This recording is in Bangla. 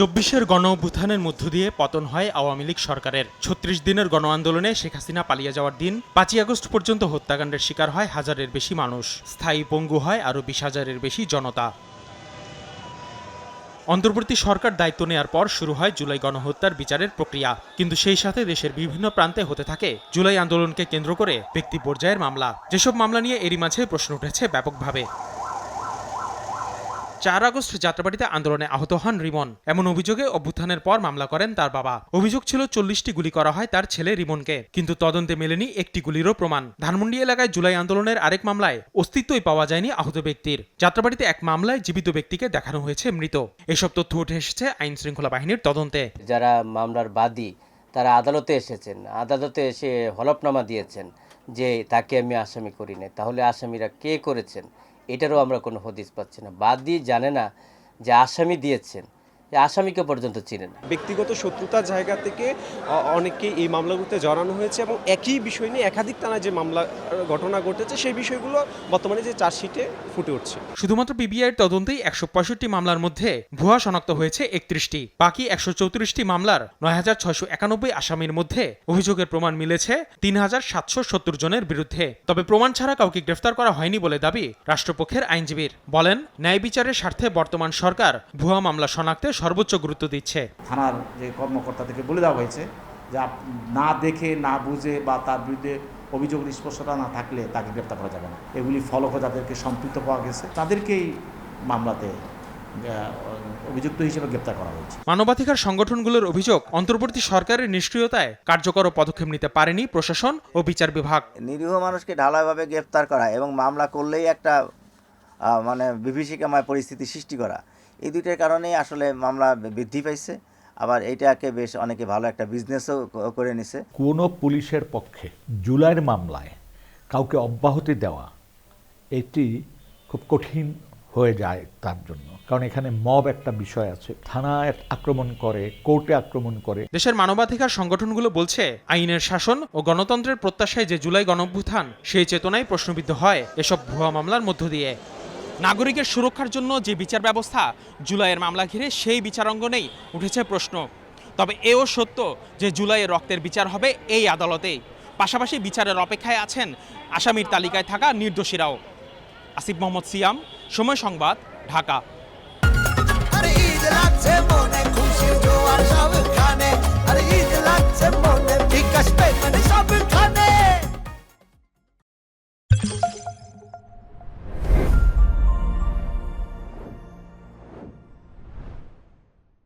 ২৪-এর গণ-অভ্যুত্থানের মধ্য দিয়ে পতন হয় আওয়ামী লীগ সরকারের। ৩৬ দিনের গণ আন্দোলনে শেখ হাসিনা পালিয়ে যাওয়ার দিন ৫ই আগস্ট পর্যন্ত হত্যাকাণ্ডের শিকার হয় হাজারের বেশি মানুষ, স্থায়ী পঙ্গু হয় আরও ২০,০০০-এর বেশি জনতা। অন্তর্বর্তী সরকার দায়িত্ব নেয়ার পর শুরু হয় জুলাই গণহত্যার বিচারের প্রক্রিয়া, কিন্তু সেই সাথে দেশের বিভিন্ন প্রান্তে হতে থাকে জুলাই আন্দোলনকে কেন্দ্র করে ব্যক্তি পর্যায়ের মামলা। যেসব মামলা নিয়ে এরই মাঝে প্রশ্ন উঠেছে ব্যাপকভাবে। ৪ আগস্ট যাত্রাবাড়িতে আন্দোলনে আহত হন রিমন। এমন অভিযোগে অভ্যুত্থানের পর মামলা করেন তার বাবা। অভিযোগ ছিল ৪০টি গুলি করা হয় তার ছেলে রিমনকে, কিন্তু তদন্তে মেলেনি একটি গুলিরও প্রমাণ। ধানমন্ডি এলাকায় জুলাই আন্দোলনের আরেক মামলায় অস্তিত্বই পাওয়া যায়নি আহত ব্যক্তির। যাত্রাবাড়িতে এক মামলায় জীবিত ব্যক্তিকে দেখানো হয়েছে মৃত। এসব তথ্য উঠে এসেছে আইন শৃঙ্খলা বাহিনীর তদন্তে। যারা মামলার বাদী তারা আদালতে এসেছেন, আদালতে এসে হলফনামা দিয়েছেন যে তাকে আমি আসামি করি নাই। তাহলে আসামিরা কে করেছেন এটারও আমরা কোনো হদিস পাচ্ছি না। বাদী জানে না যে আসামি দিয়েছেন, যে আসামিকে পর্যন্ত চিনে না। ব্যক্তিগত শত্রুতার জায়গা থেকে অনেককে এই মামলাগুলোতে জড়ানো হয়েছে এবং একই বিষয় নিয়ে একাধিক থানায় যে মামলা ঘটনা ঘটেছে সেই বিষয়গুলো বর্তমানে যে চার্জশিটে ফুটে উঠছে। শুধুমাত্র পিবিআইয়ের তদন্তেই ১৬৫ মামলার মধ্যে ভুয়া শনাক্ত হয়েছে ৩১টি। বাকি ১৩৪টি মামলার ৯,৬৯১ আসামির মধ্যে অভিযোগের প্রমাণ মিলেছে ৩,৭৭০ জনের বিরুদ্ধে। তবে প্রমাণ ছাড়া কাউকে গ্রেফতার করা হয়নি বলে দাবি রাষ্ট্রপক্ষের আইনজীবীর। বলেন, ন্যায় বিচারের স্বার্থে বর্তমান সরকার ভুয়া মামলা শনাক্তে সর্বোচ্চ গুরুত্ব দিচ্ছে। থানার যে কর্মকর্তাদেরকে বলে দেওয়া হয়েছে যে না দেখে না বুঝে বা তার বিরুদ্ধে অভিযোগ নিষ্পষ্টতা না থাকলে তাকে গ্রেপ্তার করা যাবে না। এগুলি ফলক যাদেরকে সম্পৃক্ত পাওয়া গেছে তাদেরকেই মামলাতে অভিযুক্ত হিসেবে গ্রেপ্তার করা হয়েছে। মানবাধিকার সংগঠনগুলোর অভিযোগ, অন্তর্বর্তী সরকারের নিষ্ক্রিয়তায় কার্যকর পদক্ষেপ নিতে পারেনি প্রশাসন ও বিচার বিভাগ। নিরীহ মানুষকে ঢালাইভাবে গ্রেপ্তার করা এবং মামলা করলেই একটা বিভীষিকাময় পরিস্থিতি সৃষ্টি করা, এই দুইটার কারণেই আসলে মামলা বৃদ্ধি পাইছে। আবার এইটাকে বেশ অনেকে ভালো একটা বিজনেসও করে নিছে। কোনো পুলিশের পক্ষে জুলাইয়ের মামলায় কাউকে অব্যাহতি দেওয়া এটি খুব কঠিন হয়ে যায় তার জন্য, কারণ এখানে মব একটা বিষয় আছে। থানায় আক্রমণ করে, কোর্টে আক্রমণ করে। দেশের মানবাধিকার সংগঠনগুলো বলছে, আইনের শাসন ও গণতন্ত্রের প্রত্যাশায় যে জুলাই গণঅভ্যুত্থান, সেই চেতনায় প্রশ্নবিদ্ধ হয় এসব ভুয়া মামলার মধ্য দিয়ে। নাগরিকের সুরক্ষার জন্য যে বিচার ব্যবস্থা, জুলাইয়ের মামলা ঘিরে সেই বিচারাঙ্গনেই উঠেছে প্রশ্ন। তবে এও সত্য যে জুলাইয়ের রক্তের বিচার হবে এই আদালতেই। পাশাপাশি বিচারের অপেক্ষায় আছেন আসামির তালিকায় থাকা নির্দোষীরাও। আসিফ মোহাম্মদ সিয়াম, সময় সংবাদ, ঢাকা।